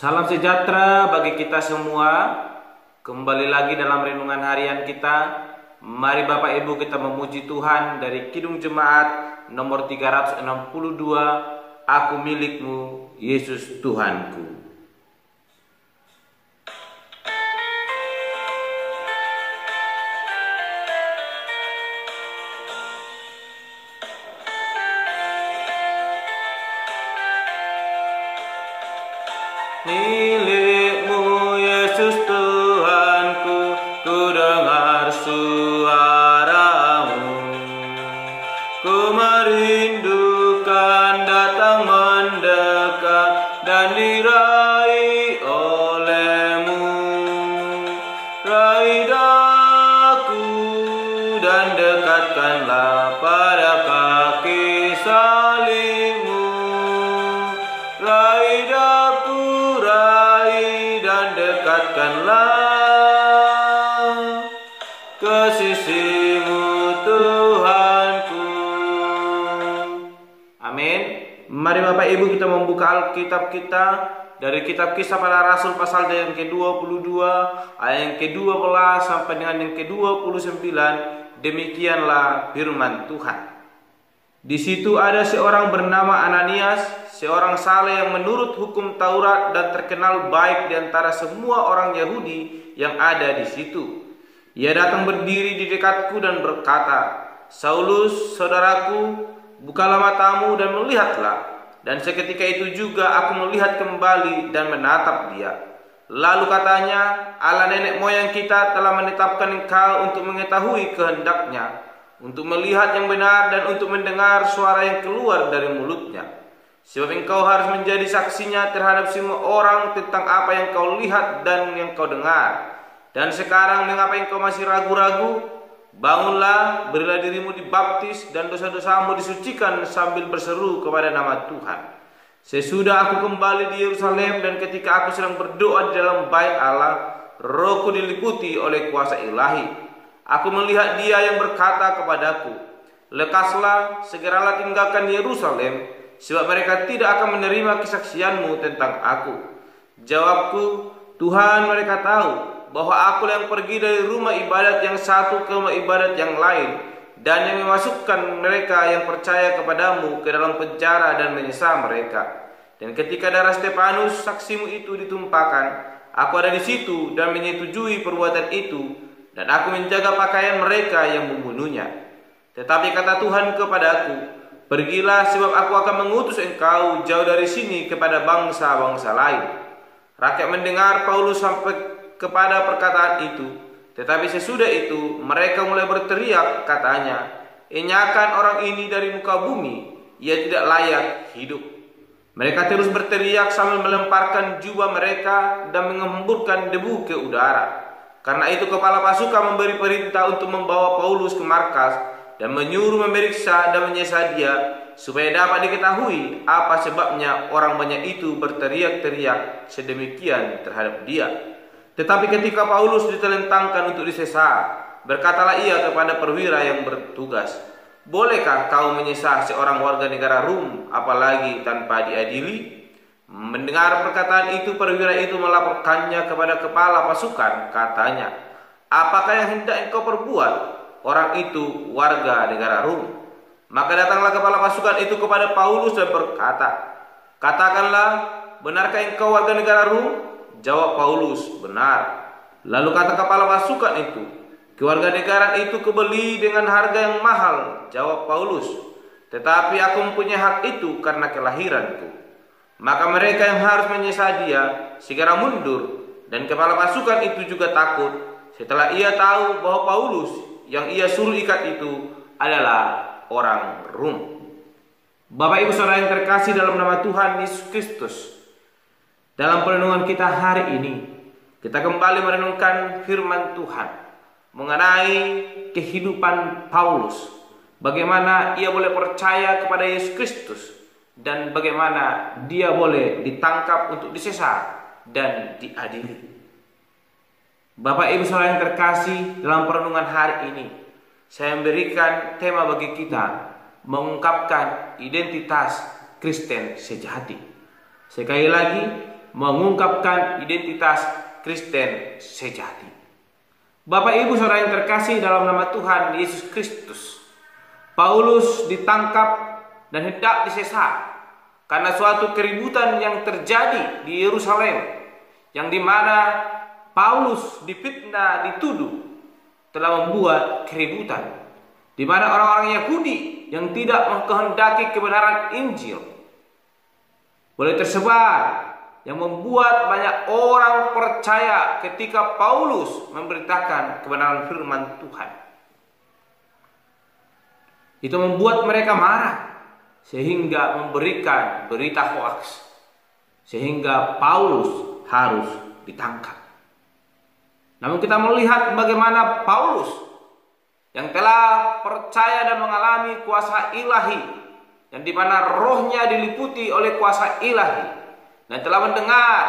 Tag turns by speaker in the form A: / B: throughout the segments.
A: Salam sejahtera bagi kita semua. Kembali lagi dalam renungan harian kita. Mari Bapak Ibu kita memuji Tuhan dari Kidung Jemaat nomor 362, Aku milikmu, Yesus Tuhanku. Milikmu Yesus Tuhanku, ku dengar suaramu. Ku merindukan datang mendekat dan diraih olehmu. Raih daku dan dekatkanlah pada kaki salibmu. Raih daku, dan dekatkanlah ke sisimu Tuhanku. Amin. Mari Bapak Ibu kita membuka Alkitab kita dari kitab Kisah Para Rasul pasal yang ke-22 ayat yang ke-12 sampai dengan yang ke-29. Demikianlah firman Tuhan. Di situ ada seorang bernama Ananias, seorang saleh yang menurut hukum Taurat dan terkenal baik di antara semua orang Yahudi yang ada di situ. Ia datang berdiri di dekatku dan berkata, "Saulus, saudaraku, bukalah matamu dan melihatlah." Dan seketika itu juga aku melihat kembali dan menatap dia. Lalu katanya, "Allah nenek moyang kita telah menetapkan engkau untuk mengetahui kehendaknya, untuk melihat yang benar dan untuk mendengar suara yang keluar dari mulutnya. Sebab engkau harus menjadi saksinya terhadap semua orang tentang apa yang kau lihat dan yang kau dengar. Dan sekarang mengapa engkau masih ragu-ragu? Bangunlah, berilah dirimu dibaptis dan dosa-dosamu disucikan sambil berseru kepada nama Tuhan." Sesudah aku kembali di Yerusalem dan ketika aku sedang berdoa di dalam bait Allah, rohku diliputi oleh kuasa ilahi. Aku melihat dia yang berkata kepadaku, "Lekaslah, segeralah tinggalkan Yerusalem, sebab mereka tidak akan menerima kesaksianmu tentang aku." Jawabku, "Tuhan, mereka tahu bahwa aku yang pergi dari rumah ibadat yang satu ke rumah ibadat yang lain, dan yang memasukkan mereka yang percaya kepadamu ke dalam penjara dan menyiksa mereka. Dan ketika darah Stefanus saksimu itu ditumpahkan, aku ada di situ dan menyetujui perbuatan itu, dan aku menjaga pakaian mereka yang membunuhnya. Tetapi kata Tuhan kepadaku, pergilah sebab aku akan mengutus engkau jauh dari sini kepada bangsa-bangsa lain." Rakyat mendengar Paulus sampai kepada perkataan itu. Tetapi sesudah itu mereka mulai berteriak, katanya, "Enyahkan orang ini dari muka bumi, ia tidak layak hidup." Mereka terus berteriak sambil melemparkan jubah mereka dan mengemburkan debu ke udara. Karena itu kepala pasukan memberi perintah untuk membawa Paulus ke markas dan menyuruh memeriksa dan menyiksa dia, supaya dapat diketahui apa sebabnya orang banyak itu berteriak-teriak sedemikian terhadap dia. Tetapi ketika Paulus ditelentangkan untuk disiksa, berkatalah ia kepada perwira yang bertugas, "Bolehkah kau menyiksa seorang warga negara Rom, apalagi tanpa diadili?" Mendengar perkataan itu, perwira itu melaporkannya kepada kepala pasukan. Katanya, "Apakah yang hendak engkau perbuat? Orang itu warga negara Rom." Maka datanglah kepala pasukan itu kepada Paulus dan berkata, "Katakanlah, benarkah engkau warga negara Rom?" Jawab Paulus, "Benar." Lalu kata kepala pasukan itu, "Kewarganegaraan itu kubeli dengan harga yang mahal." Jawab Paulus, "Tetapi aku mempunyai hak itu karena kelahiranku." Maka mereka yang harus menyiksa dia segera mundur, dan kepala pasukan itu juga takut setelah ia tahu bahwa Paulus yang ia suruh ikat itu adalah orang Rom. Bapak Ibu Saudara yang terkasih dalam nama Tuhan Yesus Kristus, dalam perenungan kita hari ini kita kembali merenungkan firman Tuhan mengenai kehidupan Paulus, bagaimana ia boleh percaya kepada Yesus Kristus dan bagaimana dia boleh ditangkap untuk disiksa dan diadili. Bapak Ibu Saudara yang terkasih, dalam perenungan hari ini saya memberikan tema bagi kita mengungkapkan identitas Kristen sejati. Sekali lagi, mengungkapkan identitas Kristen sejati. Bapak Ibu Saudara yang terkasih dalam nama Tuhan Yesus Kristus, Paulus ditangkap dan hendak disesat karena suatu keributan yang terjadi di Yerusalem, yang dimana Paulus difitnah, dituduh telah membuat keributan, di mana orang-orang Yahudi yang tidak mengkehendaki kebenaran Injil boleh tersebar, yang membuat banyak orang percaya ketika Paulus memberitakan kebenaran firman Tuhan. Itu membuat mereka marah sehingga memberikan berita hoaks, sehingga Paulus harus ditangkap. Namun kita melihat bagaimana Paulus yang telah percaya dan mengalami kuasa ilahi, yang di mana rohnya diliputi oleh kuasa ilahi, dan telah mendengar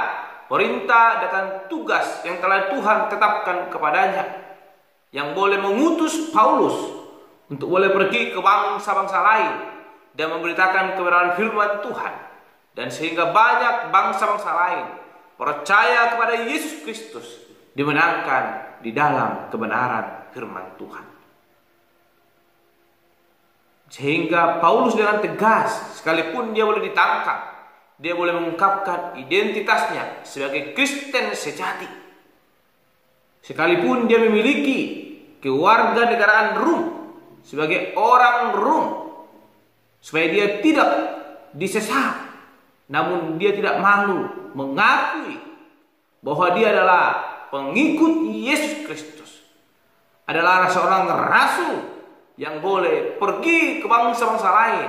A: perintah dan tugas yang telah Tuhan tetapkan kepadanya, yang boleh mengutus Paulus untuk boleh pergi ke bangsa-bangsa lain dan memberitakan kebenaran firman Tuhan, dan sehingga banyak bangsa-bangsa lain percaya kepada Yesus Kristus, dimenangkan di dalam kebenaran firman Tuhan. Sehingga Paulus dengan tegas, sekalipun dia boleh ditangkap, dia boleh mengungkapkan identitasnya sebagai Kristen sejati. Sekalipun dia memiliki kewarganegaraan Rom sebagai orang Rom, supaya dia tidak disesat, namun dia tidak malu mengakui bahwa dia adalah pengikut Yesus Kristus, adalah seorang rasul yang boleh pergi ke bangsa-bangsa lain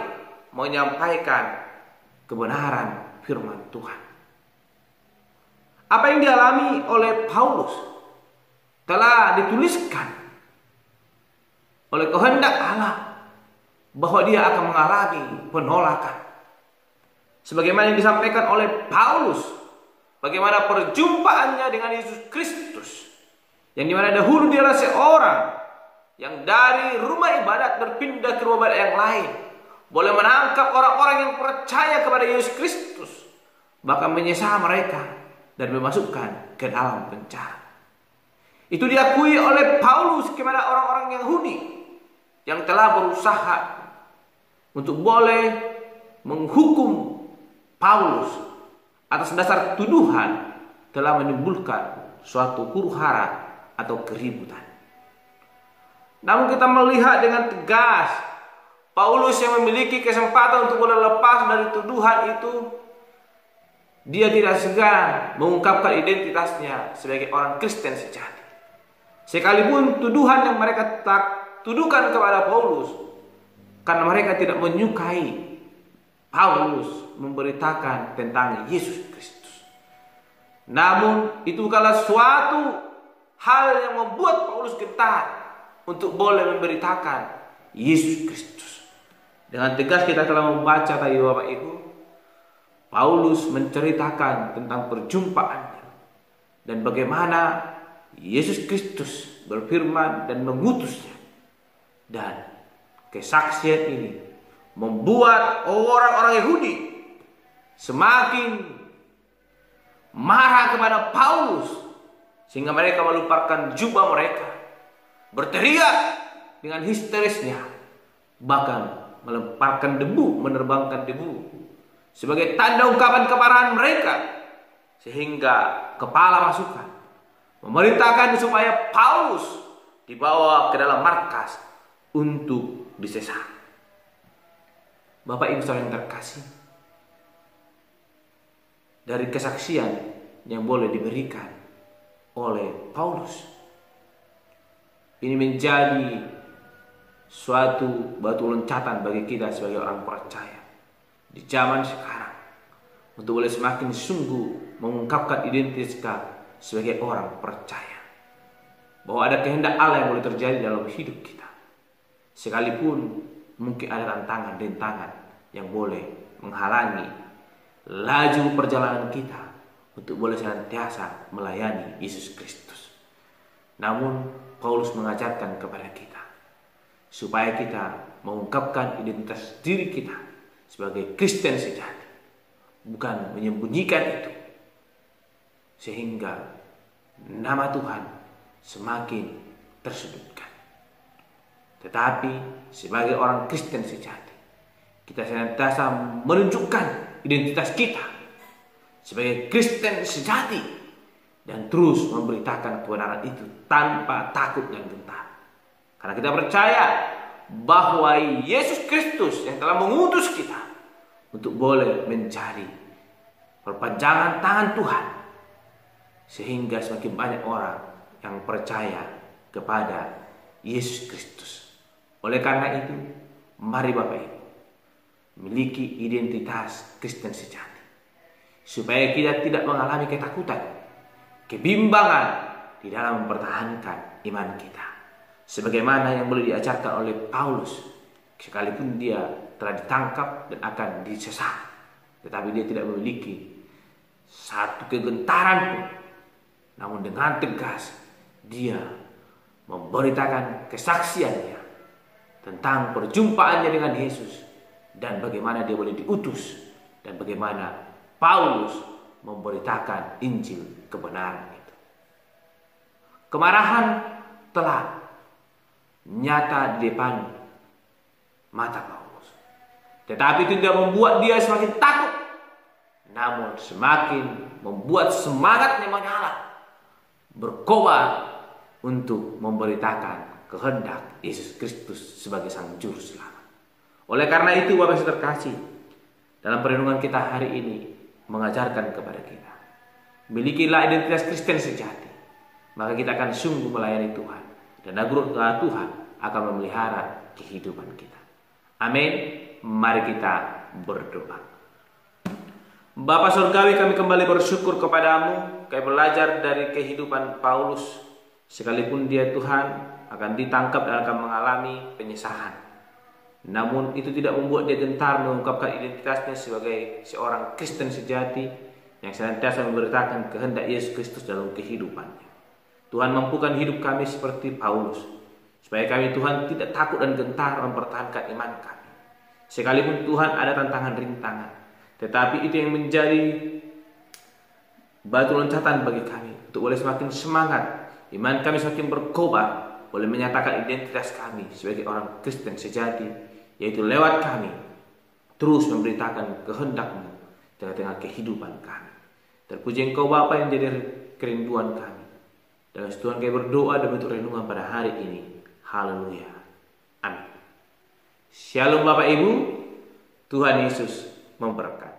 A: menyampaikan kebenaran firman Tuhan. Apa yang dialami oleh Paulus telah dituliskan oleh kehendak Allah bahwa dia akan mengalami penolakan. Sebagaimana yang disampaikan oleh Paulus, bagaimana perjumpaannya dengan Yesus Kristus, yang dimana dahulu dia adalah seorang yang dari rumah ibadat berpindah ke rumah ibadat yang lain, boleh menangkap orang-orang yang percaya kepada Yesus Kristus, bahkan menyesal mereka dan memasukkan ke dalam penjara. Itu diakui oleh Paulus kepada orang-orang Yahudi yang telah berusaha untuk boleh menghukum Paulus atas dasar tuduhan telah menimbulkan suatu huru-hara atau keributan. Namun kita melihat dengan tegas Paulus yang memiliki kesempatan untuk boleh lepas dari tuduhan itu, dia tidak segan mengungkapkan identitasnya sebagai orang Kristen sejati. Sekalipun tuduhan yang mereka tuduhkan kepada Paulus, karena mereka tidak menyukai Paulus memberitakan tentang Yesus Kristus. Namun itu bukanlah suatu hal yang membuat Paulus gentar untuk boleh memberitakan Yesus Kristus. Dengan tegas kita telah membaca tadi Bapak Ibu, Paulus menceritakan tentang perjumpaannya dan bagaimana Yesus Kristus berfirman dan mengutusnya. Dan kesaksian ini membuat orang-orang Yahudi semakin marah kepada Paulus, sehingga mereka melupakan jubah mereka, berteriak dengan histerisnya, bahkan melemparkan debu, menerbangkan debu sebagai tanda ungkapan kemarahan mereka, sehingga kepala pasukan memerintahkan supaya Paulus dibawa ke dalam markas untuk disesat. Bapak Ibu Saudara yang terkasih, dari kesaksian yang boleh diberikan oleh Paulus, ini menjadi suatu batu loncatan bagi kita sebagai orang percaya di zaman sekarang, untuk boleh semakin sungguh mengungkapkan identitas kita sebagai orang percaya, bahwa ada kehendak Allah yang boleh terjadi dalam hidup kita, sekalipun mungkin ada tantangan-rintangan yang boleh menghalangi laju perjalanan kita untuk boleh senantiasa melayani Yesus Kristus. Namun Paulus mengajarkan kepada kita supaya kita mengungkapkan identitas diri kita sebagai Kristen sejati, bukan menyembunyikan itu, sehingga nama Tuhan semakin tersudutkan. Tetapi sebagai orang Kristen sejati, kita senantiasa menunjukkan identitas kita sebagai Kristen sejati dan terus memberitakan kebenaran itu tanpa takut dan gentar. Karena kita percaya bahwa Yesus Kristus yang telah mengutus kita untuk boleh mencari perpanjangan tangan Tuhan, sehingga semakin banyak orang yang percaya kepada Yesus Kristus. Oleh karena itu, mari Bapak Ibu miliki identitas Kristen sejati, supaya kita tidak mengalami ketakutan, kebimbangan di dalam mempertahankan iman kita, sebagaimana yang boleh diajarkan oleh Paulus, sekalipun dia telah ditangkap dan akan disesat, tetapi dia tidak memiliki satu kegentaran pun, namun dengan tegas dia memberitakan kesaksiannya tentang perjumpaannya dengan Yesus dan bagaimana dia boleh diutus dan bagaimana Paulus memberitakan Injil kebenaran itu. Kemarahan telah nyata di depan mata Paulus, tetapi itu tidak membuat dia semakin takut, namun semakin membuat semangatnya menyala, berkobar untuk memberitakan kehendak Yesus Kristus sebagai Sang Juru Selamat. Oleh karena itu, Bapak Saudara terkasih, dalam perenungan kita hari ini mengajarkan kepada kita, milikilah identitas Kristen sejati, maka kita akan sungguh melayani Tuhan, dan anugerah Tuhan akan memelihara kehidupan kita. Amin. Mari kita berdoa. Bapa Surgawi, kami kembali bersyukur kepadamu. Kami belajar dari kehidupan Paulus. Sekalipun dia Tuhan akan ditangkap dan akan mengalami penyesahan, namun itu tidak membuat dia gentar mengungkapkan identitasnya sebagai seorang Kristen sejati yang senantiasa memberitakan kehendak Yesus Kristus dalam kehidupannya. Tuhan, mampukan hidup kami seperti Paulus, supaya kami Tuhan tidak takut dan gentar mempertahankan iman kami. Sekalipun Tuhan ada tantangan rintangan, tetapi itu yang menjadi batu loncatan bagi kami untuk boleh semakin semangat, iman kami semakin berkobar, boleh menyatakan identitas kami sebagai orang Kristen sejati, yaitu lewat kami terus memberitakan kehendak-Mu tengah-tengah kehidupan kami. Terpuji Engkau Bapa yang jadi kerinduan kami. Dan Tuhan, kami berdoa dan bentuk renungan pada hari ini. Haleluya. Amin. Shalom Bapak Ibu. Tuhan Yesus memberkati.